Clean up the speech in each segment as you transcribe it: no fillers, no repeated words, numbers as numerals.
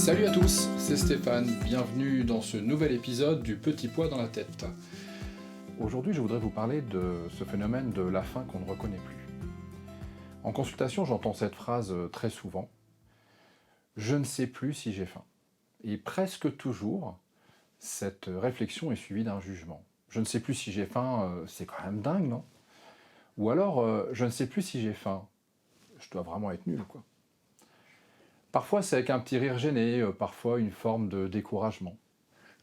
Salut à tous, c'est Stéphane, bienvenue dans ce nouvel épisode du Petit Pois dans la tête. Aujourd'hui, je voudrais vous parler de ce phénomène de la faim qu'on ne reconnaît plus. En consultation, j'entends cette phrase très souvent. Je ne sais plus si j'ai faim. Et presque toujours, cette réflexion est suivie d'un jugement. Je ne sais plus si j'ai faim, c'est quand même dingue, non? Ou alors, je ne sais plus si j'ai faim. Je dois vraiment être nul, quoi. Parfois, c'est avec un petit rire gêné, parfois une forme de découragement.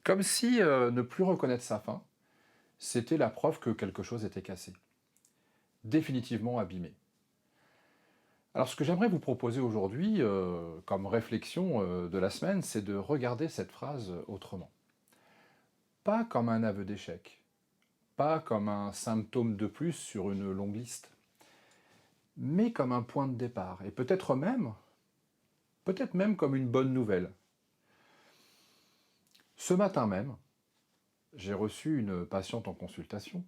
Comme si ne plus reconnaître sa faim, c'était la preuve que quelque chose était cassé. Définitivement abîmé. Alors ce que j'aimerais vous proposer aujourd'hui, comme réflexion de la semaine, c'est de regarder cette phrase autrement. Pas comme un aveu d'échec, pas comme un symptôme de plus sur une longue liste, mais comme un point de départ, et peut-être même comme une bonne nouvelle. Ce matin même, j'ai reçu une patiente en consultation,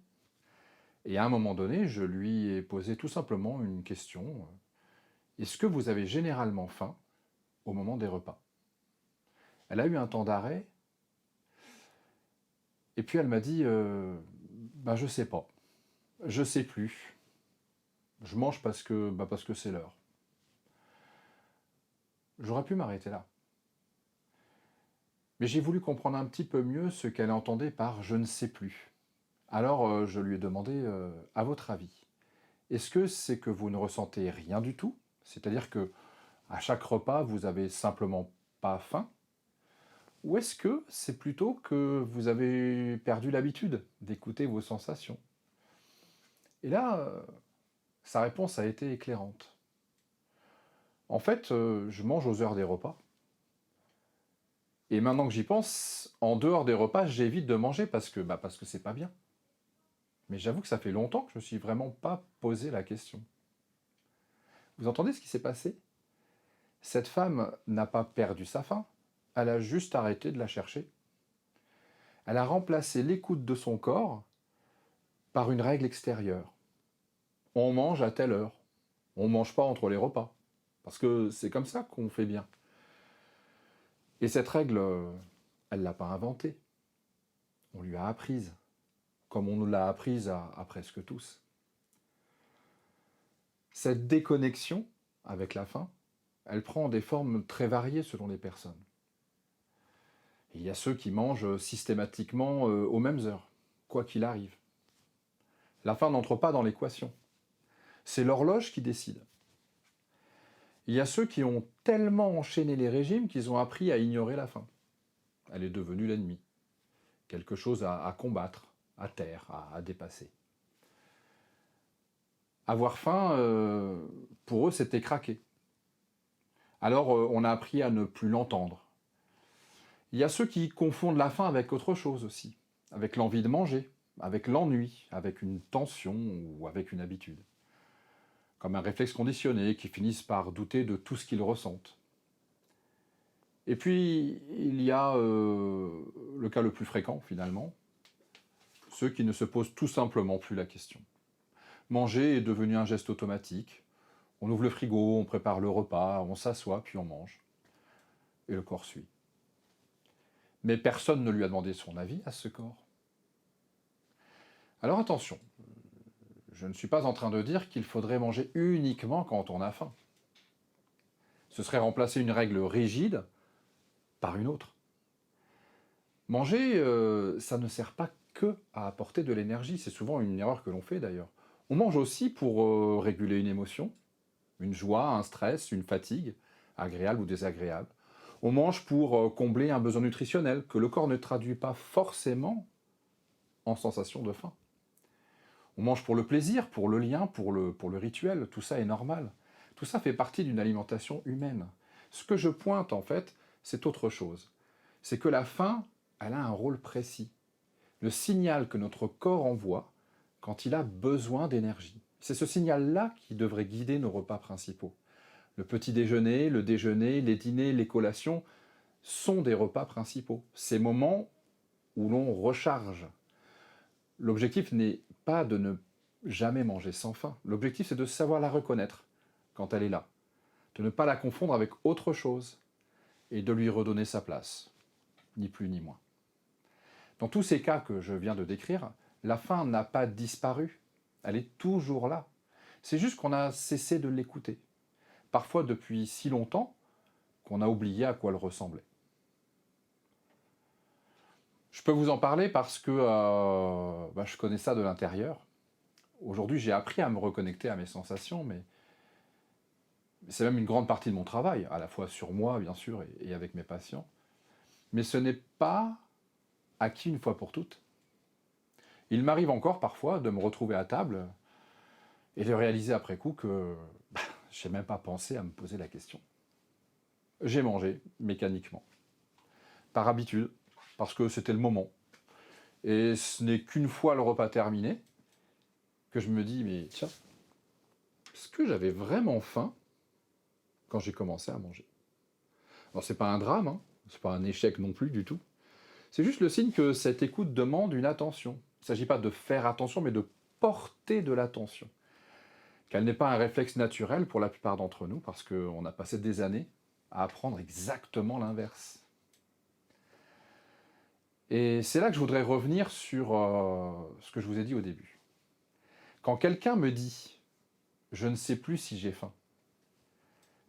et à un moment donné, je lui ai posé tout simplement une question. Est-ce que vous avez généralement faim au moment des repas? Elle a eu un temps d'arrêt, et puis elle m'a dit je sais pas, je sais plus. Je mange parce que c'est l'heure. J'aurais pu m'arrêter là. Mais j'ai voulu comprendre un petit peu mieux ce qu'elle entendait par je ne sais plus. Alors je lui ai demandé à votre avis, est-ce que c'est que vous ne ressentez rien du tout? C'est-à-dire que à chaque repas, vous avez simplement pas faim? Ou est-ce que c'est plutôt que vous avez perdu l'habitude d'écouter vos sensations? Et là, sa réponse a été éclairante. En fait, je mange aux heures des repas. Et maintenant que j'y pense, en dehors des repas, j'évite de manger parce que c'est pas bien. Mais j'avoue que ça fait longtemps que je ne me suis vraiment pas posé la question. Vous entendez ce qui s'est passé? Cette femme n'a pas perdu sa faim, elle a juste arrêté de la chercher. Elle a remplacé l'écoute de son corps par une règle extérieure. On mange à telle heure. On ne mange pas entre les repas. Parce que c'est comme ça qu'on fait bien. Et cette règle, elle ne l'a pas inventée. On lui a apprise. Comme on nous l'a apprise à presque tous. Cette déconnexion avec la faim, elle prend des formes très variées selon les personnes. Il y a ceux qui mangent systématiquement aux mêmes heures, quoi qu'il arrive. La faim n'entre pas dans l'équation. C'est l'horloge qui décide. Il y a ceux qui ont tellement enchaîné les régimes qu'ils ont appris à ignorer la faim. Elle est devenue l'ennemi. Quelque chose à combattre, à taire, à dépasser. Avoir faim, pour eux, c'était craquer. Alors, on a appris à ne plus l'entendre. Il y a ceux qui confondent la faim avec autre chose aussi, avec l'envie de manger, avec l'ennui, avec une tension ou avec une habitude. Comme un réflexe conditionné qui finissent par douter de tout ce qu'ils ressentent. Et puis, il y a le cas le plus fréquent, finalement, ceux qui ne se posent tout simplement plus la question. Manger est devenu un geste automatique. On ouvre le frigo, on prépare le repas, on s'assoit, puis on mange. Et le corps suit. Mais personne ne lui a demandé son avis à ce corps. Alors attention, je ne suis pas en train de dire qu'il faudrait manger uniquement quand on a faim. Ce serait remplacer une règle rigide par une autre. Manger, ça ne sert pas que à apporter de l'énergie, c'est souvent une erreur que l'on fait d'ailleurs. On mange aussi pour réguler une émotion, une joie, un stress, une fatigue, agréable ou désagréable. On mange pour combler un besoin nutritionnel que le corps ne traduit pas forcément en sensation de faim. On mange pour le plaisir, pour le lien, pour le rituel, tout ça est normal. Tout ça fait partie d'une alimentation humaine. Ce que je pointe en fait, c'est autre chose. C'est que la faim, elle a un rôle précis. Le signal que notre corps envoie quand il a besoin d'énergie. C'est ce signal-là qui devrait guider nos repas principaux. Le petit déjeuner, le déjeuner, les dîners, les collations sont des repas principaux. Ces moments où l'on recharge. L'objectif n'est pas de ne jamais manger sans faim. L'objectif, c'est de savoir la reconnaître quand elle est là. De ne pas la confondre avec autre chose. et de lui redonner sa place, ni plus ni moins. Dans tous ces cas que je viens de décrire, la faim n'a pas disparu, elle est toujours là. C'est juste qu'on a cessé de l'écouter, parfois depuis si longtemps qu'on a oublié à quoi elle ressemblait. Je peux vous en parler parce que je connais ça de l'intérieur. Aujourd'hui, j'ai appris à me reconnecter à mes sensations, mais c'est même une grande partie de mon travail, à la fois sur moi, bien sûr, et avec mes patients. Mais ce n'est pas acquis une fois pour toutes. Il m'arrive encore parfois de me retrouver à table et de réaliser après coup que je n'ai même pas pensé à me poser la question. J'ai mangé mécaniquement, par habitude, parce que c'était le moment. Et ce n'est qu'une fois le repas terminé que je me dis, mais tiens, est-ce que j'avais vraiment faim quand j'ai commencé à manger? Alors c'est pas un drame, hein, c'est pas un échec non plus du tout. C'est juste le signe que cette écoute demande une attention. Il ne s'agit pas de faire attention, mais de porter de l'attention. Qu'elle n'est pas un réflexe naturel pour la plupart d'entre nous, parce qu'on a passé des années à apprendre exactement l'inverse. Et c'est là que je voudrais revenir sur ce que je vous ai dit au début. Quand quelqu'un me dit « je ne sais plus si j'ai faim »,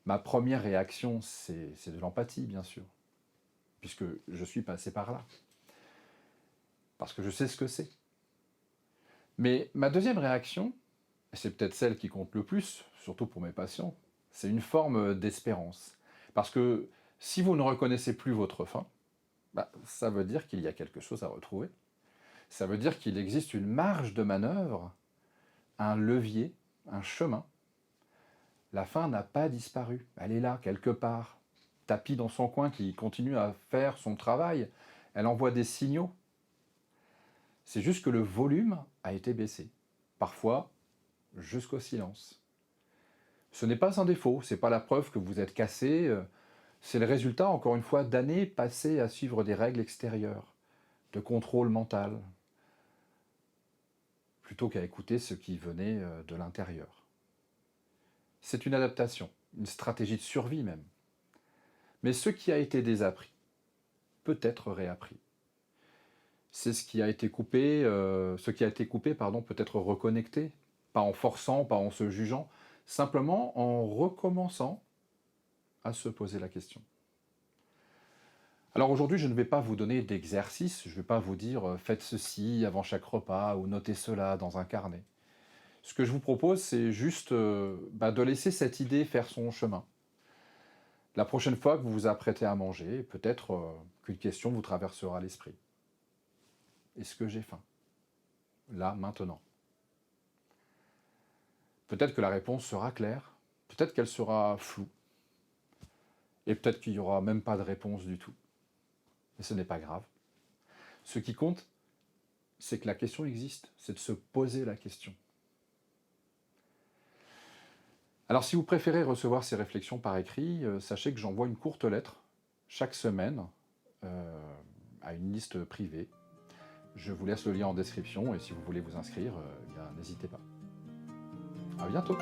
ma première réaction, c'est de l'empathie, bien sûr, puisque je suis passé par là, parce que je sais ce que c'est. Mais ma deuxième réaction, et c'est peut-être celle qui compte le plus, surtout pour mes patients, c'est une forme d'espérance. Parce que si vous ne reconnaissez plus votre faim, ça veut dire qu'il y a quelque chose à retrouver. Ça veut dire qu'il existe une marge de manœuvre, un levier, un chemin. La faim n'a pas disparu, elle est là, quelque part, tapie dans son coin, qui continue à faire son travail. Elle envoie des signaux. C'est juste que le volume a été baissé. Parfois, jusqu'au silence. Ce n'est pas un défaut, ce n'est pas la preuve que vous êtes cassé, c'est le résultat, encore une fois, d'années passées à suivre des règles extérieures, de contrôle mental, plutôt qu'à écouter ce qui venait de l'intérieur. C'est une adaptation, une stratégie de survie même. Mais ce qui a été désappris peut être réappris. C'est ce qui a été coupé, peut être reconnecté, pas en forçant, pas en se jugeant, simplement en recommençant à se poser la question. Alors aujourd'hui, je ne vais pas vous donner d'exercice, je ne vais pas vous dire faites ceci avant chaque repas ou notez cela dans un carnet. Ce que je vous propose, c'est juste de laisser cette idée faire son chemin. La prochaine fois que vous vous apprêtez à manger, peut-être qu'une question vous traversera l'esprit. Est-ce que j'ai faim? Là, maintenant. Peut-être que la réponse sera claire, peut-être qu'elle sera floue, et peut-être qu'il n'y aura même pas de réponse du tout. Mais ce n'est pas grave. Ce qui compte, c'est que la question existe, c'est de se poser la question. Alors si vous préférez recevoir ces réflexions par écrit, sachez que j'envoie une courte lettre chaque semaine à une liste privée. Je vous laisse le lien en description et si vous voulez vous inscrire, n'hésitez pas. À bientôt.